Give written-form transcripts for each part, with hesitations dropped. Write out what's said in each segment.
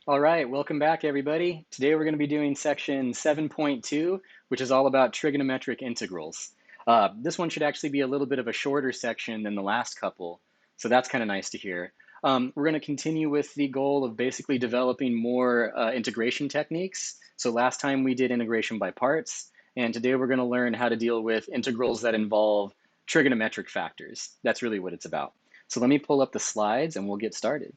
All right, welcome back, everybody. Today we're going to be doing section 7.2, which is all about trigonometric integrals. This one should actually be a little bit of a shorter section than the last couple, so that's kind of nice to hear. We're going to continue with the goal of basically developing more integration techniques. So last time we did integration by parts, and today we're going to learn how to deal with integrals that involve trigonometric factors. That's really what it's about. So let me pull up the slides and we'll get started.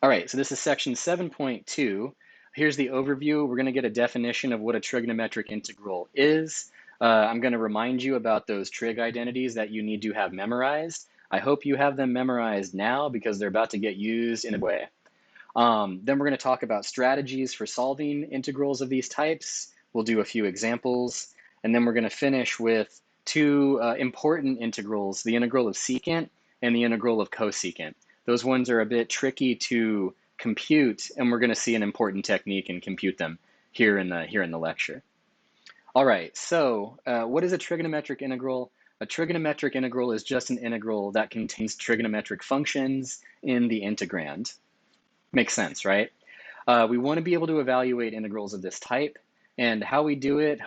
All right, so this is section 7.2. Here's the overview. We're going to get a definition of what a trigonometric integral is. I'm going to remind you about those trig identities that you need to have memorized. I hope you have them memorized now because they're about to get used in a way. Then we're going to talk about strategies for solving integrals of these types. We'll do a few examples. And then we're going to finish with two important integrals, the integral of secant and the integral of cosecant. Those ones are a bit tricky to compute, and we're going to see an important technique and compute them here in the lecture. All right, so what is a trigonometric integral? A trigonometric integral is just an integral that contains trigonometric functions in the integrand. Makes sense, right? We want to be able to evaluate integrals of this type, and how we do it,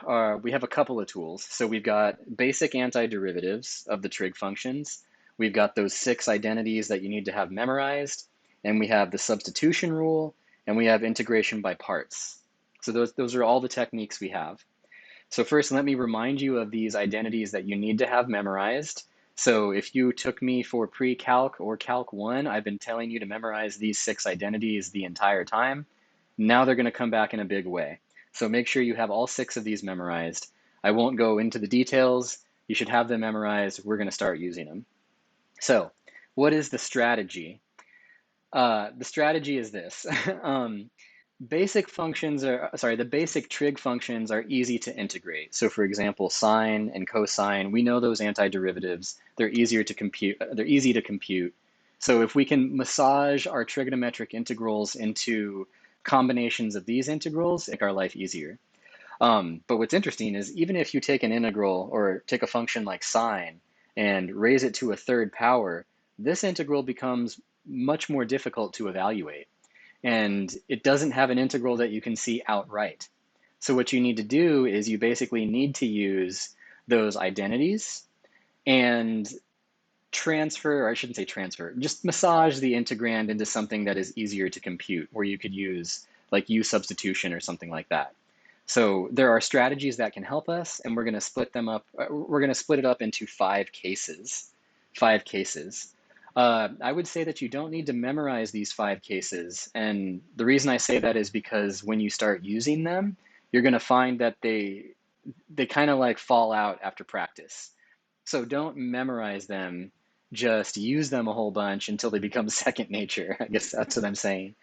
we have a couple of tools. So we've got basic antiderivatives of the trig functions. We've got those 6 identities that you need to have memorized, and we have the substitution rule, and we have integration by parts. So those are all the techniques we have. So first, let me remind you of these identities that you need to have memorized. So if you took me for pre-calc or calc 1, I've been telling you to memorize these 6 identities the entire time. Now they're going to come back in a big way. So make sure you have all 6 of these memorized. I won't go into the details. You should have them memorized. We're going to start using them. So what is the strategy? The strategy is this. The basic trig functions are easy to integrate. So for example, sine and cosine, we know those antiderivatives. They're easy to compute. So if we can massage our trigonometric integrals into combinations of these integrals, make our life easier. But what's interesting is even if you take an integral or take a function like sine and raise it to a 3rd power, this integral becomes much more difficult to evaluate. And it doesn't have an integral that you can see outright. So what you need to do is you basically need to use those identities and transfer, or I shouldn't say transfer, just massage the integrand into something that is easier to compute, where you could use like U substitution or something like that. So there are strategies that can help us, and we're going to split them up. We're going to split it up into 5 cases. 5 cases. I would say that you don't need to memorize these 5 cases, and the reason I say that is because when you start using them, you're going to find that they kind of like fall out after practice. So don't memorize them, just use them a whole bunch until they become second nature. I guess that's what I'm saying.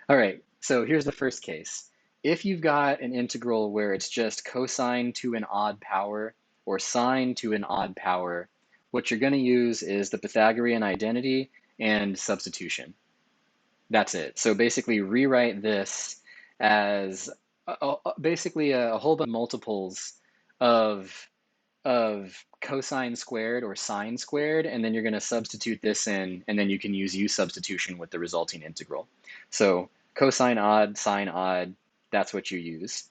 All right, so here's the first case. If you've got an integral where it's just cosine to an odd power or sine to an odd power, what you're going to use is the Pythagorean identity and substitution. That's it. So basically rewrite this as basically a whole bunch of multiples of cosine squared or sine squared, and then you're going to substitute this in, and then you can use U substitution with the resulting integral. So cosine odd, sine odd, that's what you use.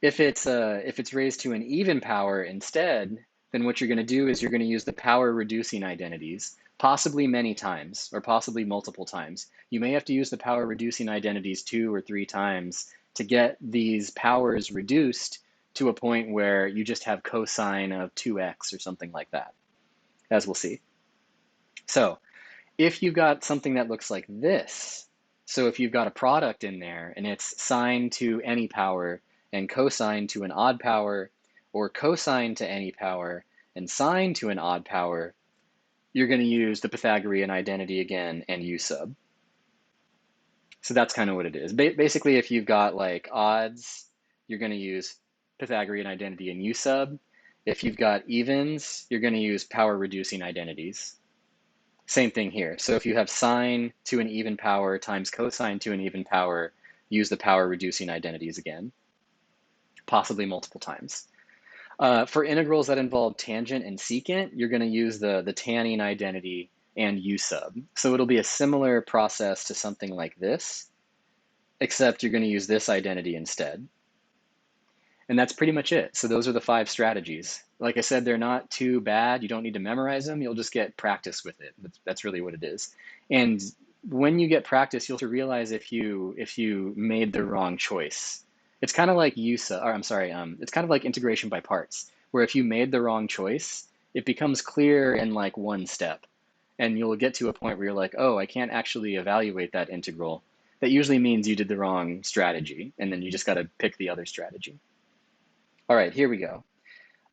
If it's raised to an even power instead, then what you're going to do is you're going to use the power reducing identities, possibly many times or possibly multiple times. You may have to use the power reducing identities 2 or 3 times to get these powers reduced to a point where you just have cosine of 2x or something like that, as we'll see. So if you've got something that looks like this, so if you've got a product in there and it's sine to any power and cosine to an odd power, or cosine to any power and sine to an odd power, you're going to use the Pythagorean identity again and U sub. So that's kind of what it is. Basically, if you've got like odds, you're going to use Pythagorean identity and U sub. If you've got evens, you're going to use power reducing identities. Same thing here. So if you have sine to an even power times cosine to an even power, use the power reducing identities again, possibly multiple times. For integrals that involve tangent and secant, you're going to use the tangent identity and U sub. So it'll be a similar process to something like this. except you're going to use this identity instead. And that's pretty much it. So those are the 5 strategies. Like I said, they're not too bad. You don't need to memorize them. You'll just get practice with it. That's really what it is. And when you get practice, you'll realize if you made the wrong choice. It's kind of like it's kind of like integration by parts, where if you made the wrong choice, it becomes clear in like one step. And you'll get to a point where you're like, oh, I can't actually evaluate that integral. That usually means you did the wrong strategy, and then you just got to pick the other strategy. All right, here we go.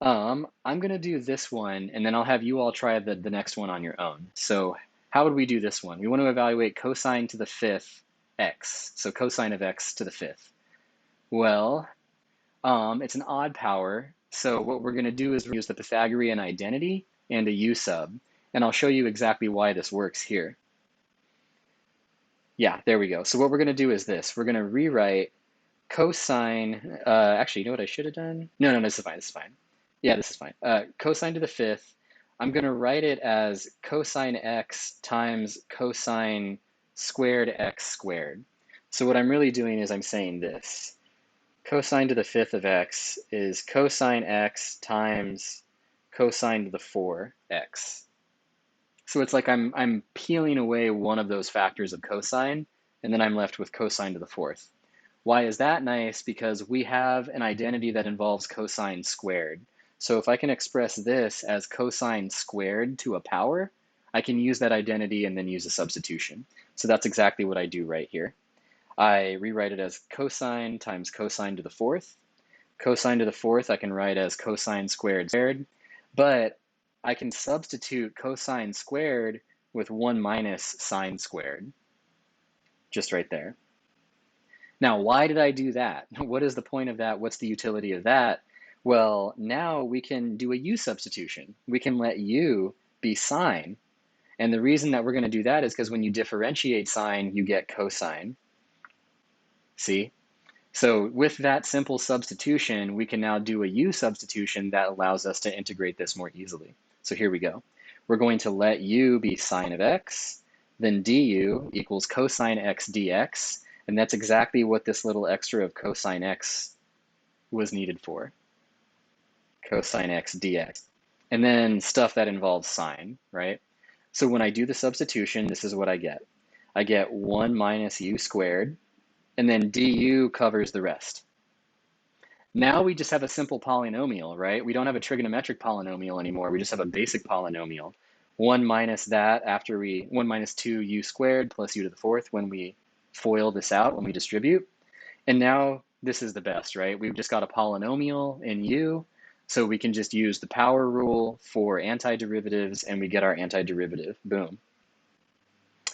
I'm gonna do this one, and then I'll have you all try the next one on your own. So how would we do this one? We want to evaluate cosine to the 5th x. So cosine of x to the 5th. Well, it's an odd power. So what we're gonna do is use the Pythagorean identity and a u sub. And I'll show you exactly why this works here. Yeah, there we go. So what we're gonna do is this. We're gonna rewrite cosine, actually, you know what I should have done? No, this is fine, this is fine. Yeah, this is fine. Cosine to the 5th, I'm going to write it as cosine x times cosine squared x squared. So what I'm really doing is I'm saying this. Cosine to the 5th of x is cosine x times cosine to the 4x. So it's like I'm peeling away one of those factors of cosine, and then I'm left with cosine to the 4th. Why is that nice? Because we have an identity that involves cosine squared. So if I can express this as cosine squared to a power, I can use that identity and then use a substitution. So that's exactly what I do right here. I rewrite it as cosine times cosine to the 4th. Cosine to the 4th I can write as cosine squared, but I can substitute cosine squared with 1 minus sine squared, just right there. Now, why did I do that? What is the point of that? What's the utility of that? Well, now we can do a u substitution. We can let u be sine. And the reason that we're going to do that is because when you differentiate sine, you get cosine. See? So with that simple substitution, we can now do a u substitution that allows us to integrate this more easily. So here we go. We're going to let u be sine of x, then du equals cosine x dx, and that's exactly what this little extra of cosine x was needed for. Cosine x dx. And then stuff that involves sine, right? So when I do the substitution, this is what I get. I get 1 minus u squared, and then du covers the rest. Now we just have a simple polynomial, right? We don't have a trigonometric polynomial anymore. We just have a basic polynomial. 1 minus that after 1 minus 2u squared plus u to the 4th when we FOIL this out, when we distribute. And now this is the best, right? We've just got a polynomial in u, so we can just use the power rule for antiderivatives and we get our antiderivative. Boom.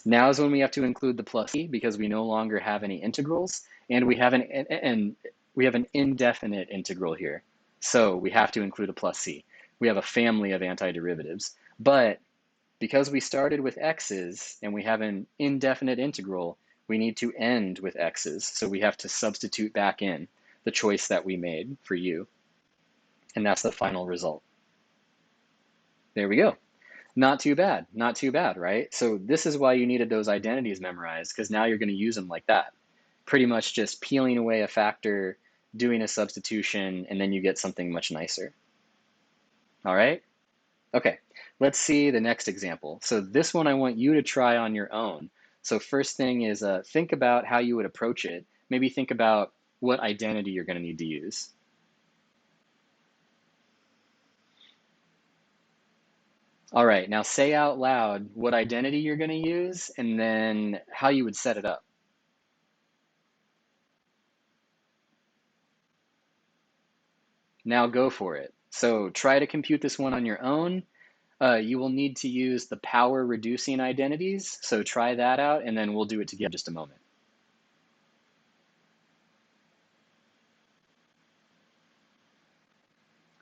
Now is when we have to include the plus c because we no longer have any integrals, and we have an indefinite integral here. So we have to include a plus c. We have a family of antiderivatives. But because we started with x's and we have an indefinite integral, we need to end with x's. So we have to substitute back in the choice that we made for u. And that's the final result. There we go. Not too bad, right? So this is why you needed those identities memorized, because now you're going to use them like that. Pretty much just peeling away a factor, doing a substitution, and then you get something much nicer. All right? Okay, let's see the next example. So this one I want you to try on your own. So first thing is think about how you would approach it. Maybe think about what identity you're going to need to use. All right, now say out loud what identity you're going to use and then how you would set it up. Now go for it. So try to compute this one on your own. You will need to use the power reducing identities. So try that out and then we'll do it together in just a moment.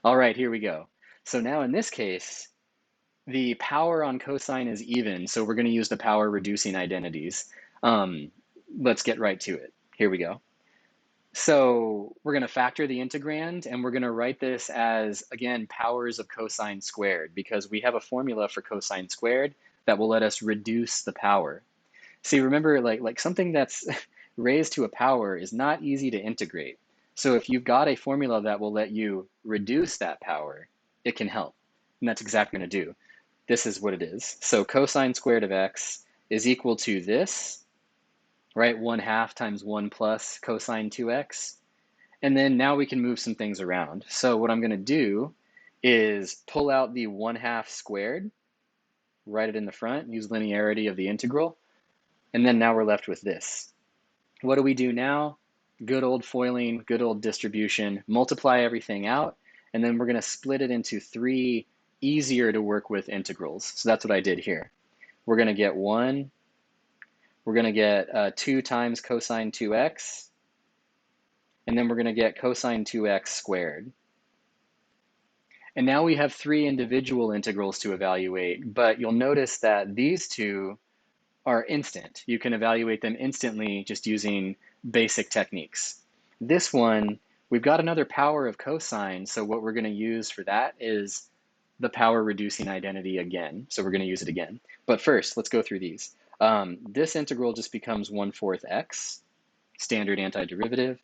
All right, here we go. So now in this case, the power on cosine is even, so we're going to use the power reducing identities. Let's get right to it. Here we go. So we're going to factor the integrand, and we're going to write this as, again, powers of cosine squared, because we have a formula for cosine squared that will let us reduce the power. See, remember, like something that's raised to a power is not easy to integrate. So if you've got a formula that will let you reduce that power, it can help. And that's exactly what I'm going to do. This is what it is. So cosine squared of x is equal to this, right? 1/2 times 1 plus cosine 2x. And then now we can move some things around. So what I'm going to do is pull out the 1/2 squared, write it in the front, use linearity of the integral, and then now we're left with this. What do we do now? Good old foiling, good old distribution, multiply everything out, and then we're going to split it into 3 easier to work with integrals. So that's what I did here. We're going to get 1, we're going to get 2 times cosine 2x, and then we're going to get cosine 2x squared. And now we have 3 individual integrals to evaluate, but you'll notice that these two are instant. You can evaluate them instantly just using basic techniques. This one, we've got another power of cosine, so what we're going to use for that is the power reducing identity again. So we're going to use it again. But first, let's go through these. This integral just becomes 1/4 x, standard antiderivative.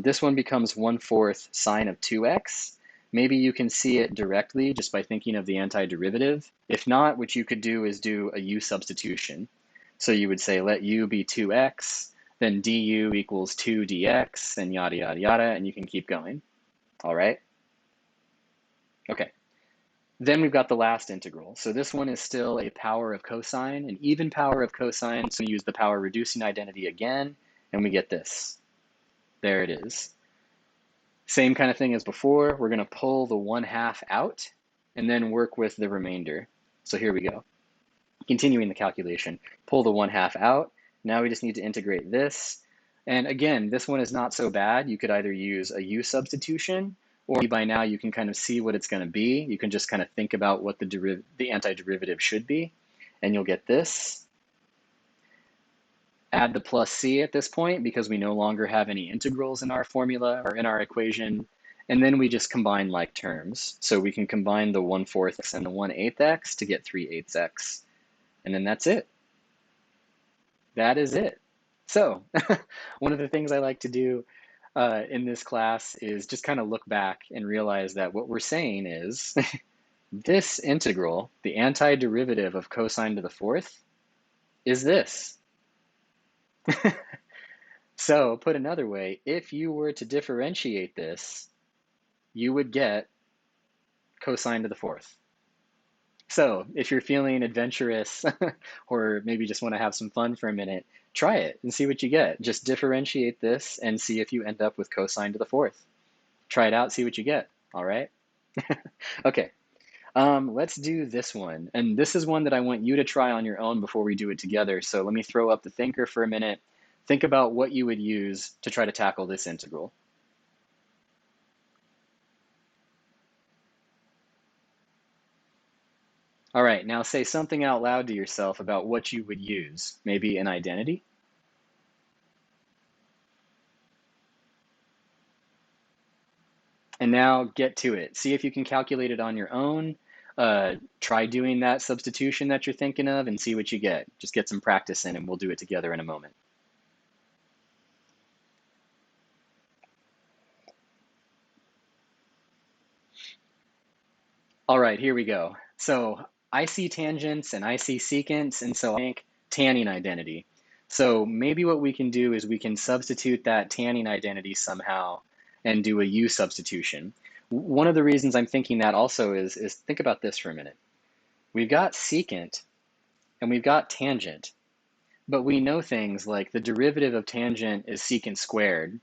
This one becomes 1/4 sine of 2x. Maybe you can see it directly just by thinking of the antiderivative. If not, what you could do is do a u substitution. So you would say let u be 2x, then du equals 2 dx, and yada, yada, yada, and you can keep going. All right? Okay. Then we've got the last integral. So this one is still a power of cosine, an even power of cosine. So we use the power reducing identity again, and we get this. There it is. Same kind of thing as before. We're going to pull the 1/2 out and then work with the remainder. So here we go. Continuing the calculation, pull the 1/2 out. Now we just need to integrate this. And again, this one is not so bad. You could either use a u substitution, or by now you can kind of see what it's going to be. You can just kind of think about what the antiderivative should be, and you'll get this. Add the plus c at this point because we no longer have any integrals in our formula or in our equation. And then we just combine like terms. So we can combine the 1/4 x and the 1/8 x to get 3/8 x. And then that's it. That is it. So one of the things I like to do in this class is just kind of look back and realize that what we're saying is this integral, the antiderivative of cosine to the 4th, is this. So put another way, if you were to differentiate this, you would get cosine to the 4th. So if you're feeling adventurous or maybe just want to have some fun for a minute, try it and see what you get. Just differentiate this and see if you end up with cosine to the 4th. Try it out, see what you get. All right? Okay. Let's do this one. And this is one that I want you to try on your own before we do it together. So let me throw up the thinker for a minute. Think about what you would use to try to tackle this integral. All right, now say something out loud to yourself about what you would use. Maybe an identity? And now get to it. See if you can calculate it on your own. Try doing that substitution that you're thinking of and see what you get. Just get some practice in and we'll do it together in a moment. All right, here we go. So I see tangents and I see secants, and so I think tanning identity. So maybe what we can do is we can substitute that tanning identity somehow and do a u substitution. One of the reasons I'm thinking that also is think about this for a minute. We've got secant and we've got tangent, but we know things like the derivative of tangent is secant squared,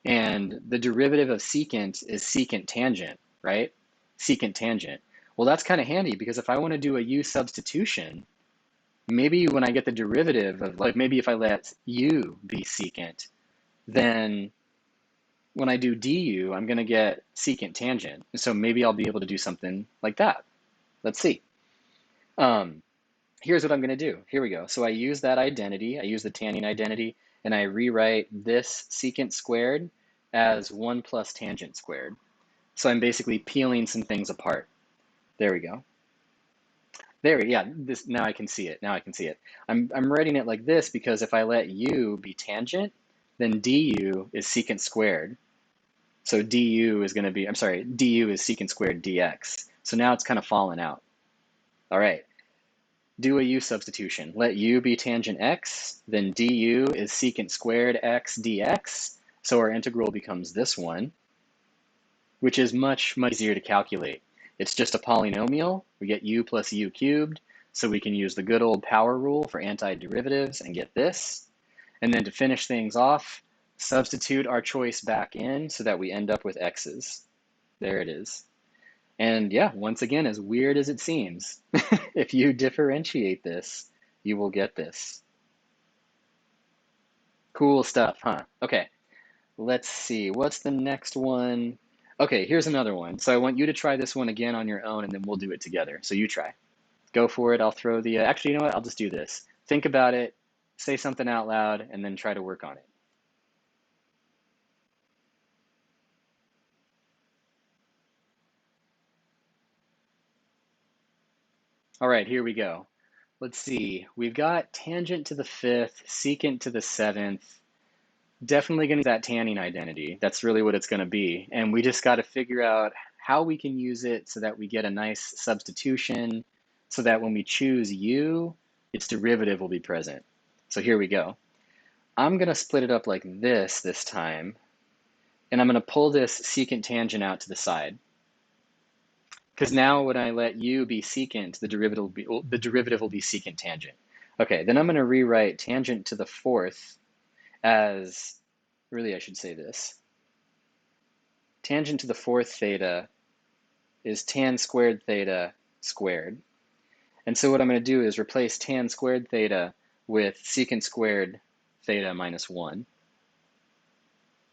and the derivative of secant is secant tangent, right? Secant tangent. Well, that's kind of handy because if I want to do a u substitution, maybe when I get the derivative of, like, maybe if I let u be secant, then when I do du, I'm going to get secant tangent. So maybe I'll be able to do something like that. Let's see. Here's what I'm going to do. Here we go. So I use that identity. I use the tanning identity, and I rewrite this secant squared as 1 plus tangent squared. So I'm basically peeling some things apart. There we go. There, yeah, now I can see it. Now I can see it. I'm writing it like this because if I let u be tangent, then du is secant squared. So du is going to be, I'm sorry, du is secant squared dx. So now it's kind of fallen out. All right, do a u substitution. Let u be tangent x, then du is secant squared x dx. So our integral becomes this one, which is much, much easier to calculate. It's just a polynomial. We get u plus u cubed, so we can use the good old power rule for antiderivatives and get this. And then to finish things off, substitute our choice back in so that we end up with x's. There it is. And yeah, once again, as weird as it seems, if you differentiate this, you will get this. Cool stuff, huh? Okay, let's see. What's the next one? Okay, here's another one. So I want you to try this one again on your own, and then we'll do it together. So you try. Go for it. I'll throw the, actually, you know what? I'll just do this. Think about it, say something out loud, and then try to work on it. All right, here we go. Let's see. We've got tangent to the fifth, secant to the seventh. Definitely going to use that tanning identity. That's really what it's going to be. And we just got to figure out how we can use it so that we get a nice substitution so that when we choose u, its derivative will be present. So here we go. I'm going to split it up like this time, and I'm going to pull this secant tangent out to the side. Because now when I let u be secant, the derivative will be secant tangent. Okay, then I'm going to rewrite tangent to the fourth as, really I should say this. Tangent to the fourth theta is tan squared theta squared. And so what I'm going to do is replace tan squared theta with secant squared theta minus 1.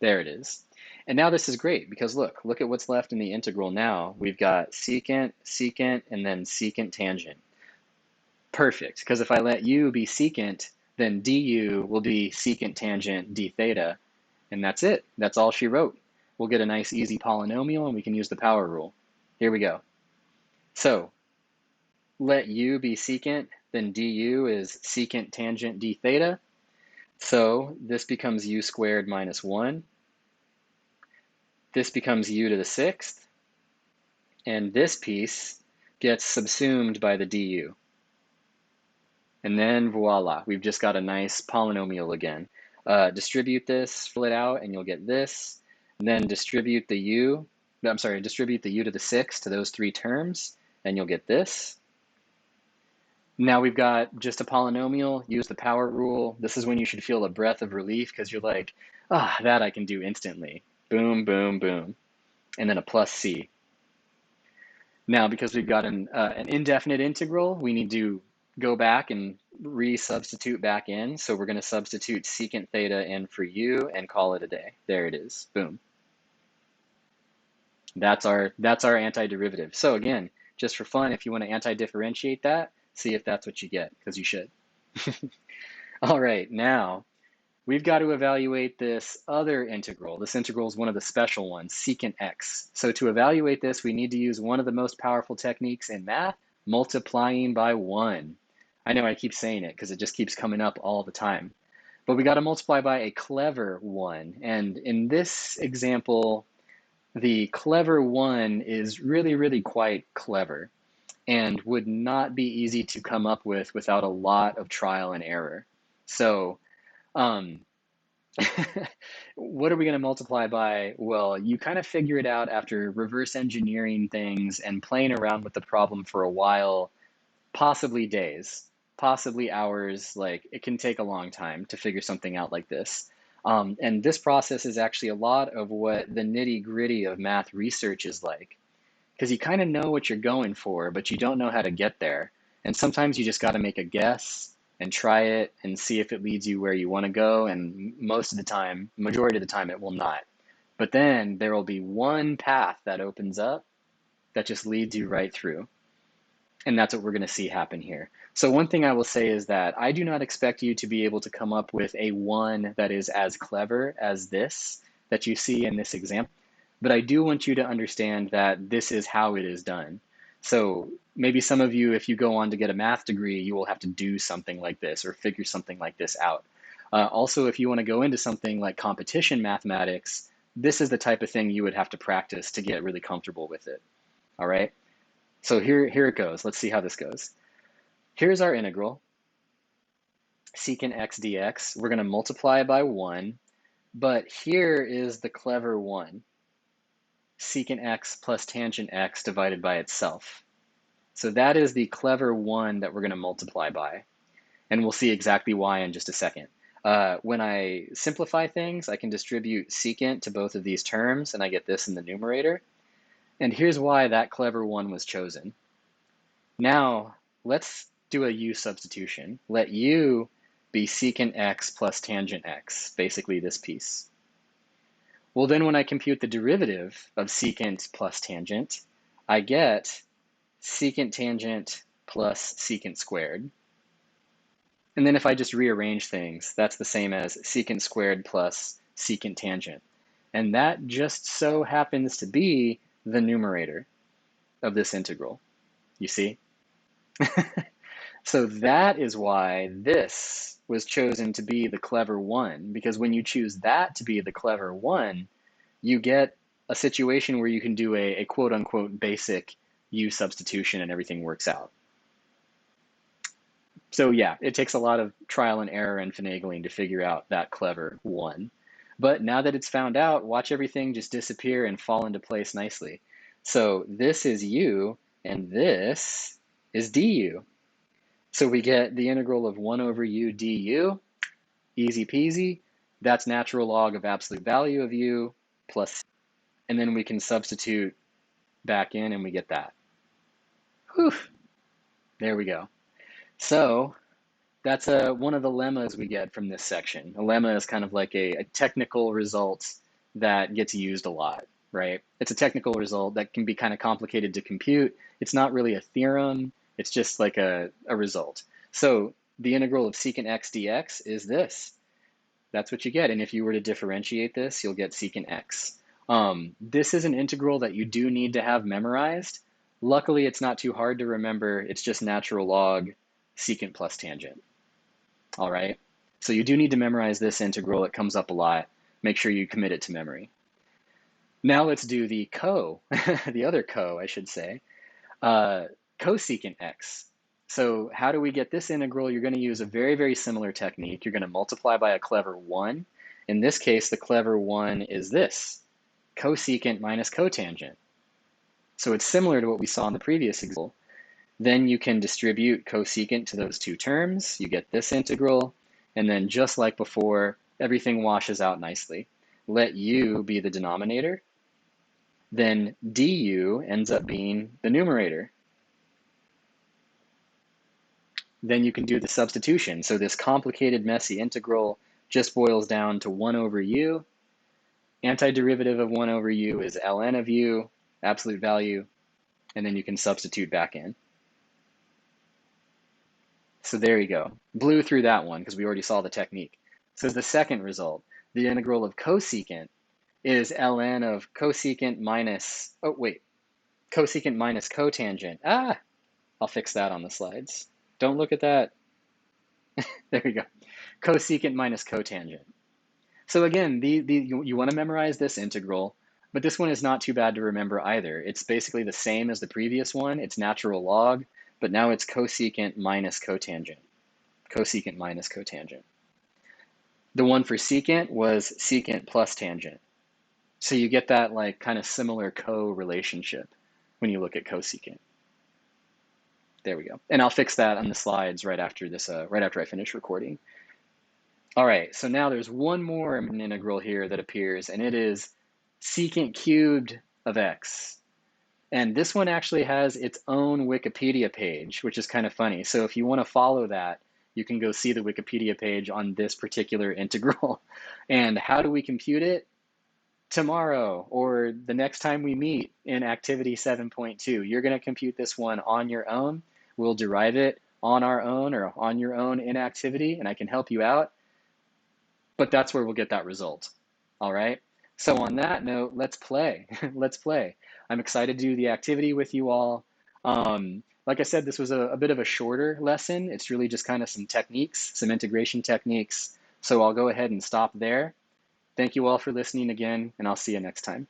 There it is. And now this is great because look at what's left in the integral now. We've got secant, secant, and then secant tangent. Perfect, because if I let u be secant, then du will be secant tangent d theta, and that's it. That's all she wrote. We'll get a nice easy polynomial, and we can use the power rule. Here we go. So let u be secant, then du is secant tangent d theta. So this becomes u squared minus 1. This becomes u to the sixth, and this piece gets subsumed by the du. And then voila, we've just got a nice polynomial again. Distribute this, fill it out, and you'll get this. And then distribute the u to the sixth to those three terms, and you'll get this. Now we've got just a polynomial, use the power rule. This is when you should feel a breath of relief because you're like, that I can do instantly. Boom, boom, boom. And then a plus c. Now, because we've got an indefinite integral, we need to go back and re-substitute back in. So we're going to substitute secant theta in for u and call it a day. There it is. Boom. That's our antiderivative. So again, just for fun, if you want to anti-differentiate that, see if that's what you get, because you should. All right, now we've got to evaluate this other integral. This integral is one of the special ones, secant x. So to evaluate this, we need to use one of the most powerful techniques in math, multiplying by 1. I know I keep saying it because it just keeps coming up all the time. But we got to multiply by a clever 1. And in this example, the clever 1 is really, really quite clever and would not be easy to come up with without a lot of trial and error. So what are we going to multiply by? Well, you kind of figure it out after reverse engineering things and playing around with the problem for a while, possibly days, possibly hours. Like, it can take a long time to figure something out like this. And this process is actually a lot of what the nitty-gritty of math research is like, because you kind of know what you're going for, but you don't know how to get there. And sometimes you just got to make a guess and try it and see if it leads you where you want to go. And most of the time, majority of the time, it will not. But then there will be one path that opens up that just leads you right through. And that's what we're going to see happen here. So one thing I will say is that I do not expect you to be able to come up with a 1 that is as clever as this that you see in this example. But I do want you to understand that this is how it is done. So maybe some of you, if you go on to get a math degree, you will have to do something like this or figure something like this out. Also, if you want to go into something like competition mathematics, this is the type of thing you would have to practice to get really comfortable with it. All right. So here it goes. Let's see how this goes. Here's our integral, secant x dx. We're going to multiply by 1, but here is the clever one, secant x plus tangent x divided by itself. So that is the clever one that we're going to multiply by. And we'll see exactly why in just a second. When I simplify things, I can distribute secant to both of these terms, and I get this in the numerator. And here's why that clever one was chosen. Now, let's do a u substitution. Let u be secant x plus tangent x, basically this piece. Well, then when I compute the derivative of secant plus tangent, I get secant tangent plus secant squared. And then if I just rearrange things, that's the same as secant squared plus secant tangent. And that just so happens to be the numerator of this integral. You see? So that is why this was chosen to be the clever one, because when you choose that to be the clever one, you get a situation where you can do a quote unquote basic u substitution and everything works out. So yeah, it takes a lot of trial and error and finagling to figure out that clever one. But now that it's found out, watch everything just disappear and fall into place nicely. So this is u, and this is du. So we get the integral of 1 over u du, easy peasy. That's natural log of absolute value of u plus, and then we can substitute back in and we get that. Whew, there we go. So that's one of the lemmas we get from this section. A lemma is kind of like a technical result that gets used a lot, right? It's a technical result that can be kind of complicated to compute. It's not really a theorem. It's just like a result. So the integral of secant x dx is this. That's what you get. And if you were to differentiate this, you'll get secant x. This is an integral that you do need to have memorized. Luckily, it's not too hard to remember. It's just natural log secant plus tangent. All right. So you do need to memorize this integral. It comes up a lot. Make sure you commit it to memory. Now let's do the the other I should say, cosecant x. So how do we get this integral? You're going to use a very, very similar technique. You're going to multiply by a clever one. In this case, the clever one is this, cosecant minus cotangent. So it's similar to what we saw in the previous example. Then you can distribute cosecant to those two terms. You get this integral. And then just like before, everything washes out nicely. Let u be the denominator. Then du ends up being the numerator. Then you can do the substitution. So this complicated, messy integral just boils down to 1 over u. Antiderivative of 1 over u is ln of u, absolute value, and then you can substitute back in. So there you go. Blew through that one because we already saw the technique. So the second result, the integral of cosecant is ln of cosecant minus, cosecant minus cotangent. I'll fix that on the slides. Don't look at that. There we go. Cosecant minus cotangent. So again, you want to memorize this integral, but this one is not too bad to remember either. It's basically the same as the previous one. It's natural log, but now it's cosecant minus cotangent. Cosecant minus cotangent. The one for secant was secant plus tangent. So you get that like kind of similar co-relationship when you look at cosecant. There we go. And I'll fix that on the slides right after this, right after I finish recording. All right, so now there's one more integral here that appears, and it is secant cubed of x. And this one actually has its own Wikipedia page, which is kind of funny. So if you want to follow that, you can go see the Wikipedia page on this particular integral. And how do we compute it? Tomorrow or the next time we meet in activity 7.2, you're going to compute this one on your own. We'll derive it on our own or on your own in activity, and I can help you out. But that's where we'll get that result. All right. So on that note, let's play. Let's play. I'm excited to do the activity with you all. Like I said, this was a bit of a shorter lesson. It's really just kind of some techniques, some integration techniques. So I'll go ahead and stop there. Thank you all for listening again, and I'll see you next time.